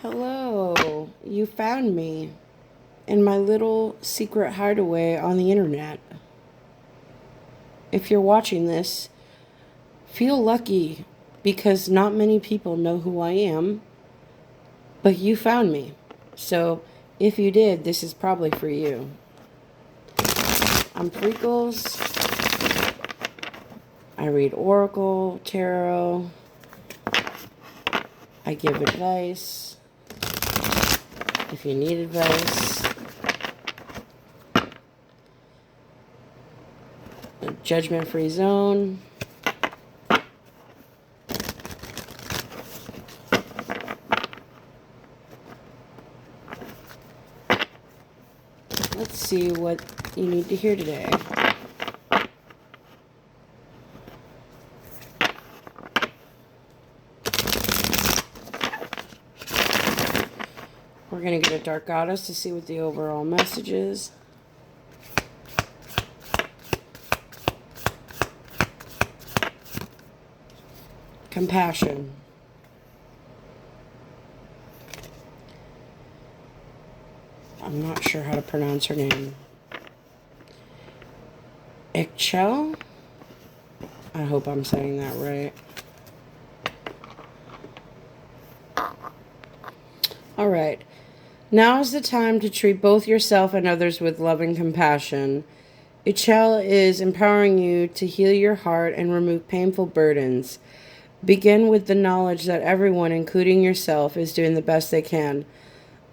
Hello, you found me in my little secret hideaway on the internet. If you're watching this, feel lucky because not many people know who I am, but you found me. So if you did, this is probably for you. I'm Freakles. I read Oracle, Tarot. I give advice if you need advice. A judgment-free zone. Let's see what you need to hear today. We're going to get a Dark Goddess to see what the overall message is. Compassion. I'm not sure how to pronounce her name. Ikchel? I hope I'm saying that right. Alright. Now is the time to treat both yourself and others with love and compassion. Ikchel is empowering you to heal your heart and remove painful burdens. Begin with the knowledge that everyone, including yourself, is doing the best they can.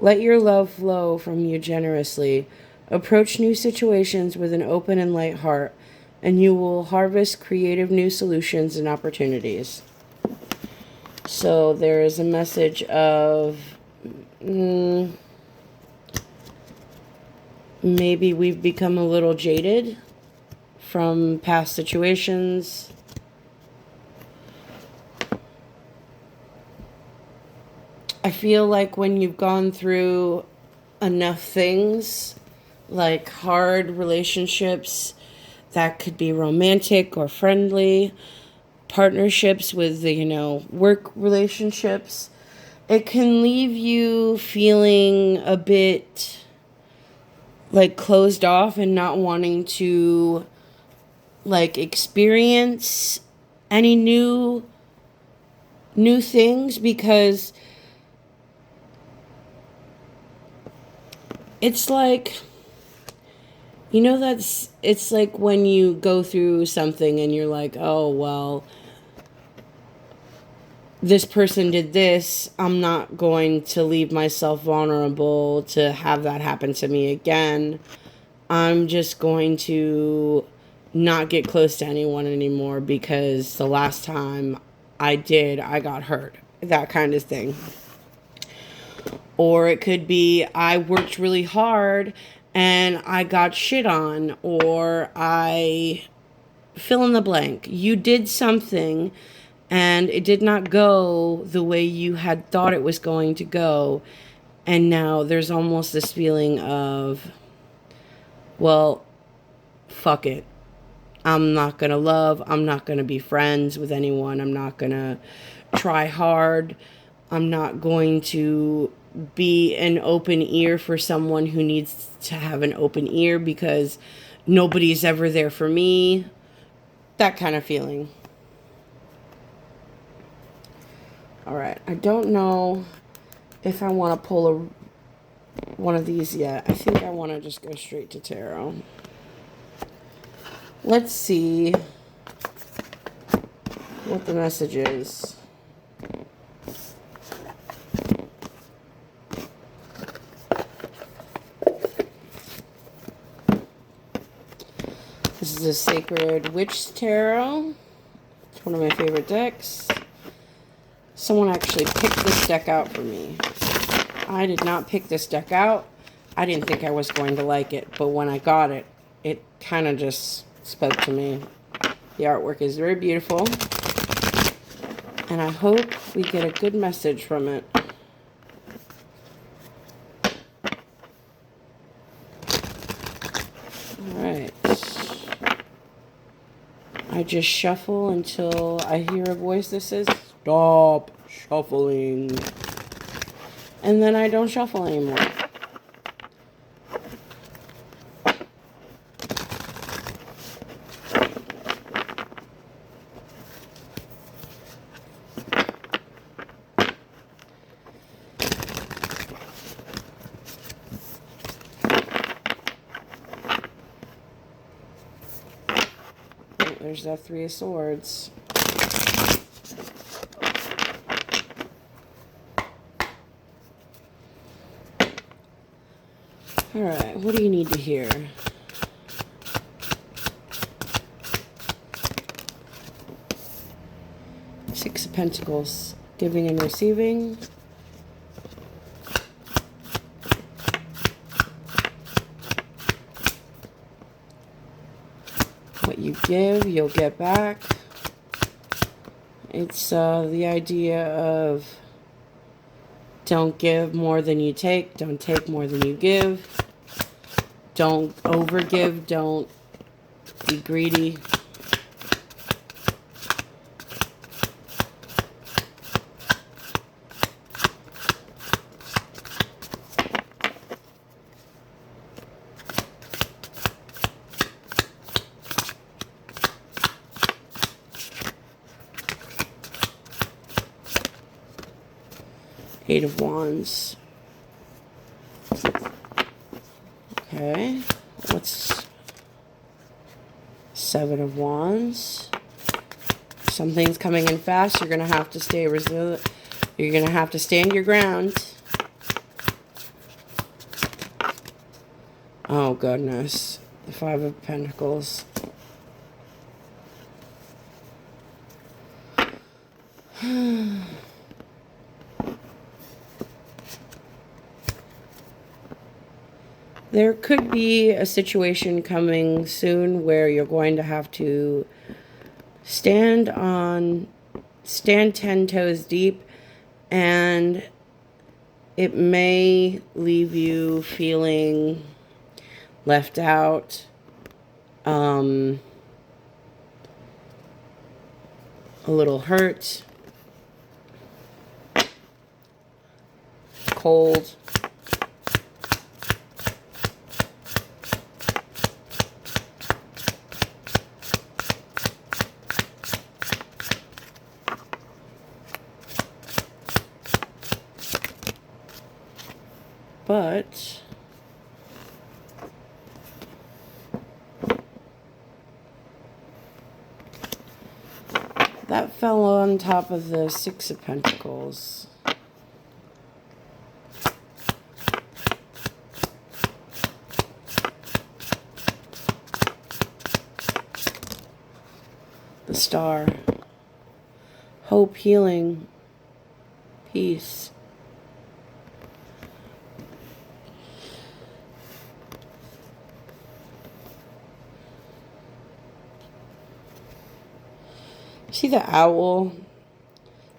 Let your love flow from you generously. Approach new situations with an open and light heart, and you will harvest creative new solutions and opportunities. So there is a message of maybe we've become a little jaded from past situations. I feel like when you've gone through enough things, like hard relationships that could be romantic or friendly, partnerships with work relationships, it can leave you feeling a bit like closed off and not wanting to experience any new things, because it's like, it's like when you go through something and you're like, oh, well, this person did this. I'm not going to leave myself vulnerable to have that happen to me again. I'm just going to not get close to anyone anymore because the last time I did, I got hurt. That kind of thing. Or it could be I worked really hard and I got shit on, or I fill in the blank. You did something and it did not go the way you had thought it was going to go. And now there's almost this feeling of, well, fuck it. I'm not going to love. I'm not going to be friends with anyone. I'm not going to try hard. I'm not going to be an open ear for someone who needs to have an open ear because nobody's ever there for me. That kind of feeling. All right. I don't know if I want to pull one of these yet. I think I want to just go straight to tarot. Let's see what the message is. This is a Sacred Witch Tarot. It's one of my favorite decks. Someone actually picked this deck out for me. I did not pick this deck out. I didn't think I was going to like it, but when I got it, it kind of just spoke to me. The artwork is very beautiful, and I hope we get a good message from it. Alright. I just shuffle until I hear a voice that says, stop shuffling. and then I don't shuffle anymore. There's that Three of Swords. Alright, what do you need to hear? Six of Pentacles. Giving and receiving. What you give, you'll get back. It's the idea of don't give more than you take. Don't take more than you give. Don't overgive. Don't be greedy. Eight of Wands. Okay. What's Seven of Wands? Something's coming in fast. You're going to have to stay resilient. You're going to have to stand your ground. Oh, goodness. The Five of Pentacles. There could be a situation coming soon where you're going to have to stand 10 toes deep, and it may leave you feeling left out, a little hurt, cold. But that fell on top of the Six of Pentacles. The Star. Hope, healing, peace. See the owl?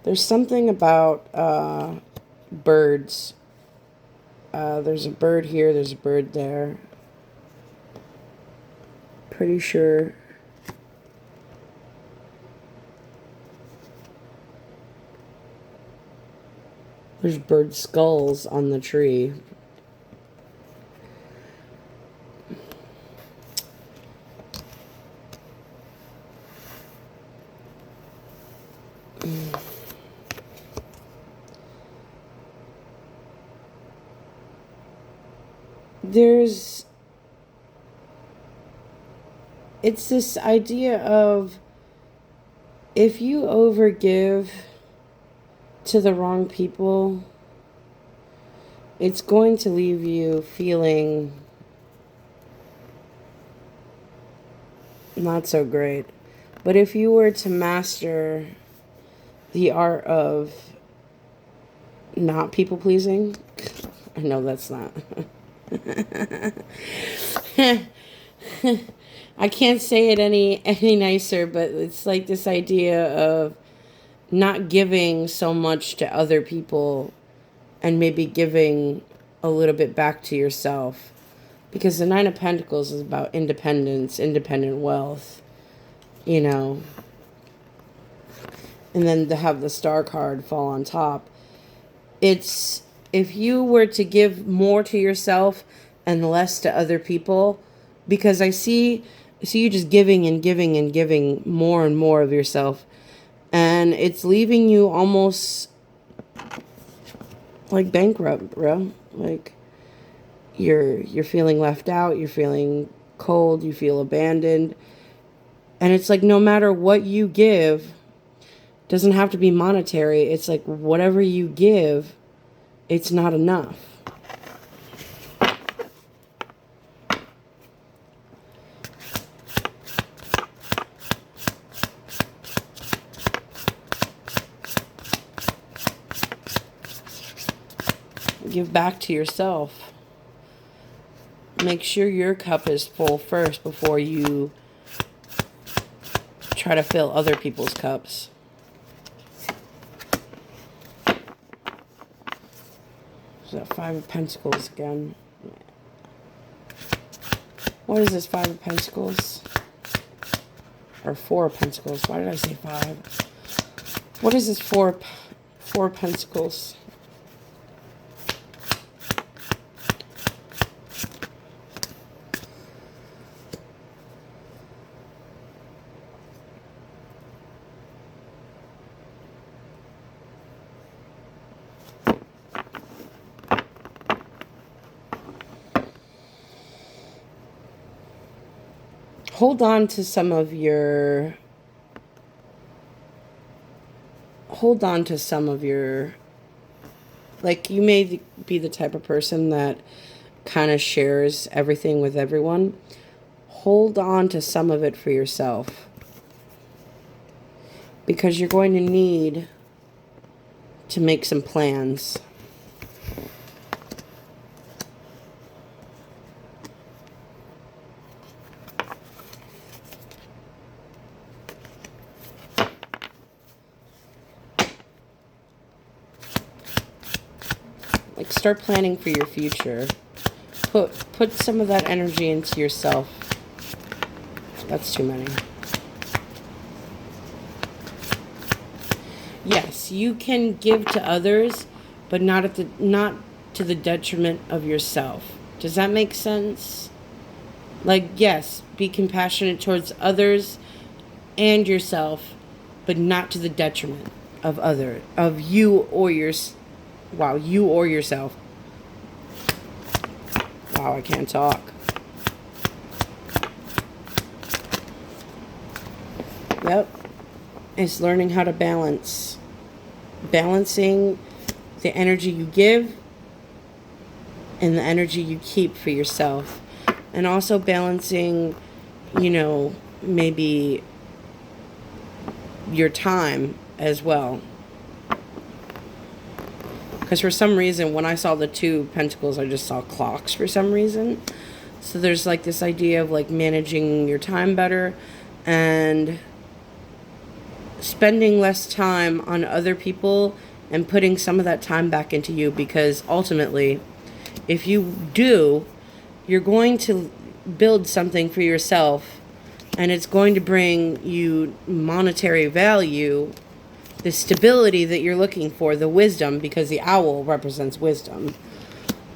There's something about birds. There's a bird here, there's a bird there. Pretty sure. There's bird skulls on the tree. It's this idea of if you overgive to the wrong people, it's going to leave you feeling not so great. But if you were to master the art of not people pleasing, I know that's not. I can't say it any nicer, but it's like this idea of not giving so much to other people and maybe giving a little bit back to yourself. Because the Nine of Pentacles is about independence, independent wealth, you know. And then to have the Star card fall on top, it's if you were to give more to yourself and less to other people, because I see you just giving and giving and giving more and more of yourself, and it's leaving you almost like bankrupt, bro. Like you're feeling left out, you're feeling cold, you feel abandoned. And it's like no matter what you give, doesn't have to be monetary. It's like whatever you give, it's not enough. Give back to yourself. Make sure your cup is full first before you try to fill other people's cups. So Five of Pentacles again. What is this Five of Pentacles? Or Four of Pentacles. Why did I say five? What is this Four of Pentacles? Hold on to some of your like, you may be the type of person that kind of shares everything with everyone. Hold on to some of it for yourself, because you're going to need to make some plans. Like, start planning for your future. Put some of that energy into yourself. That's too many. Yes, you can give to others, but not to the detriment of yourself. Does that make sense? Like, yes, be compassionate towards others and yourself, but not to the detriment of you or yourself. Wow, I can't talk. Yep. It's learning how to balance. Balancing the energy you give and the energy you keep for yourself. And also balancing, maybe your time as well. Because for some reason, when I saw the Two of Pentacles, I just saw clocks for some reason. So there's like this idea of like managing your time better and spending less time on other people and putting some of that time back into you. Because ultimately, if you do, you're going to build something for yourself, and it's going to bring you monetary value, the stability that you're looking for, the wisdom, because the owl represents wisdom,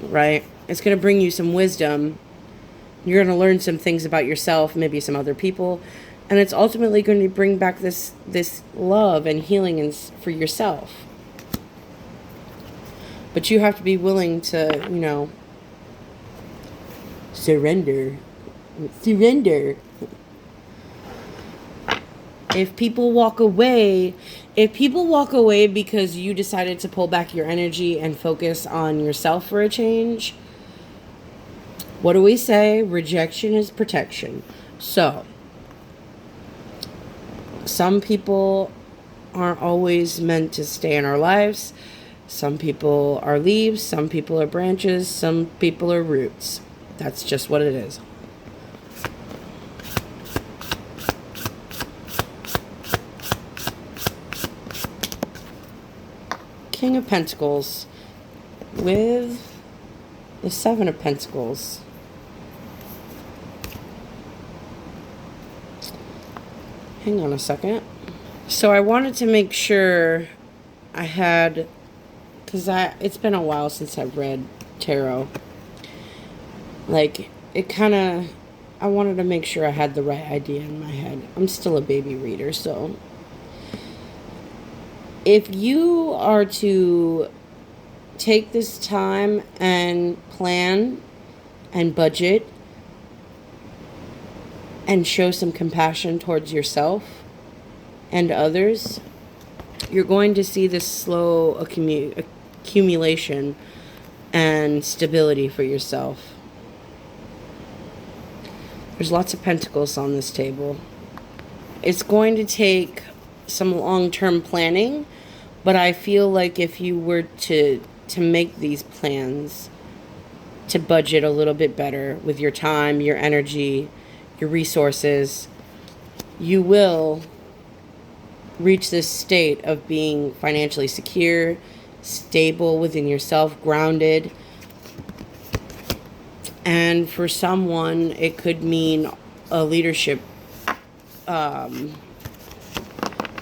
right? It's going to bring you some wisdom. You're going to learn some things about yourself, maybe some other people, and it's ultimately going to bring back this love and healing for yourself. But you have to be willing to, surrender. If people walk away because you decided to pull back your energy and focus on yourself for a change, what do we say? Rejection is protection. So, some people aren't always meant to stay in our lives. Some people are leaves, some people are branches, some people are roots. That's just what it is. King of Pentacles with the Seven of Pentacles. Hang on a second. So I wanted to make sure I had because it's been a while since I've read tarot. Like, it kind of, I wanted to make sure I had the right idea in my head. I'm still a baby reader, so if you are to take this time and plan and budget and show some compassion towards yourself and others, you're going to see this slow accumulation and stability for yourself. There's lots of pentacles on this table. It's going to take some long-term planning, but I feel like if you were to make these plans, to budget a little bit better with your time, your energy, your resources, you will reach this state of being financially secure, stable within yourself, grounded. And for someone, it could mean a leadership, could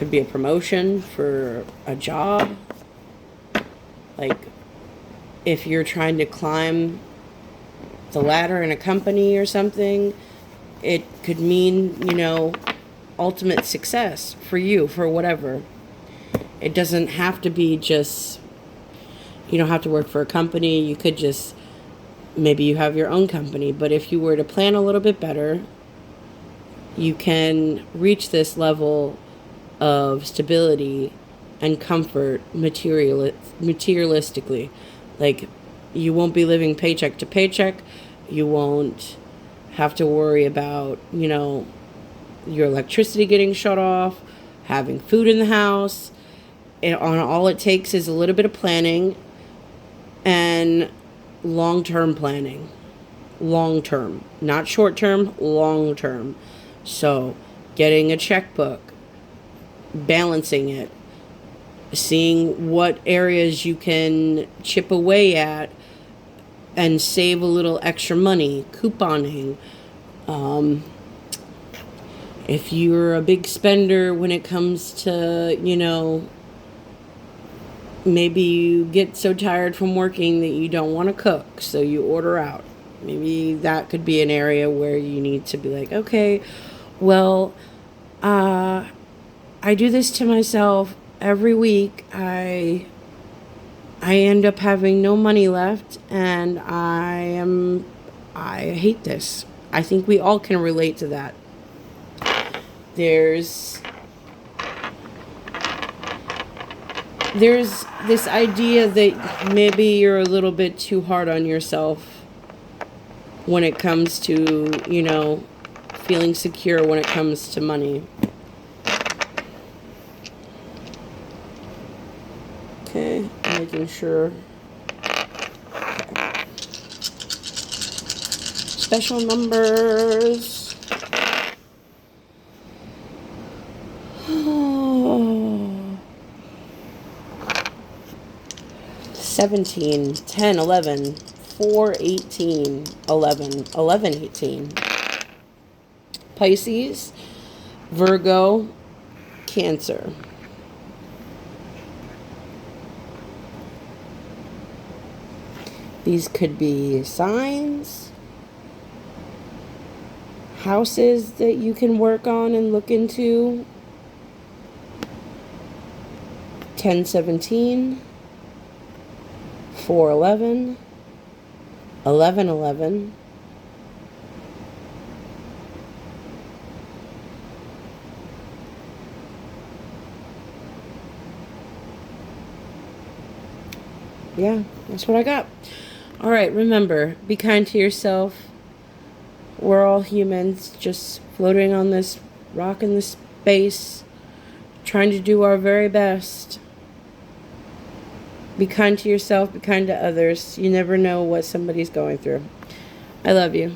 be a promotion for a job. Like, if you're trying to climb the ladder in a company or something, it could mean, ultimate success for you, for whatever. It doesn't have to be just, you don't have to work for a company. You could just, maybe you have your own company. But if you were to plan a little bit better, you can reach this level of stability and comfort materialistically. Like, you won't be living paycheck to paycheck. You won't have to worry about, your electricity getting shut off, having food in the house. All it takes is a little bit of planning and long-term planning. Long-term. Not short-term, long-term. So, getting a checkbook, balancing it, seeing what areas you can chip away at and save a little extra money, couponing. If you're a big spender when it comes to, maybe you get so tired from working that you don't want to cook, so you order out. Maybe that could be an area where you need to be like, okay, well, I do this to myself every week. I end up having no money left, and I hate this. I think we all can relate to that. There's this idea that maybe you're a little bit too hard on yourself when it comes to, feeling secure when it comes to money. Okay, making sure. Okay. Special numbers. 17, 10, 11, 4, 18, 11, 11, 18. Pisces, Virgo, Cancer. These could be signs, houses that you can work on and look into. 1017, 411, 1111. Yeah, that's what I got. All right, remember, be kind to yourself. We're all humans, just floating on this rock in this space, trying to do our very best. Be kind to yourself, be kind to others. You never know what somebody's going through. I love you.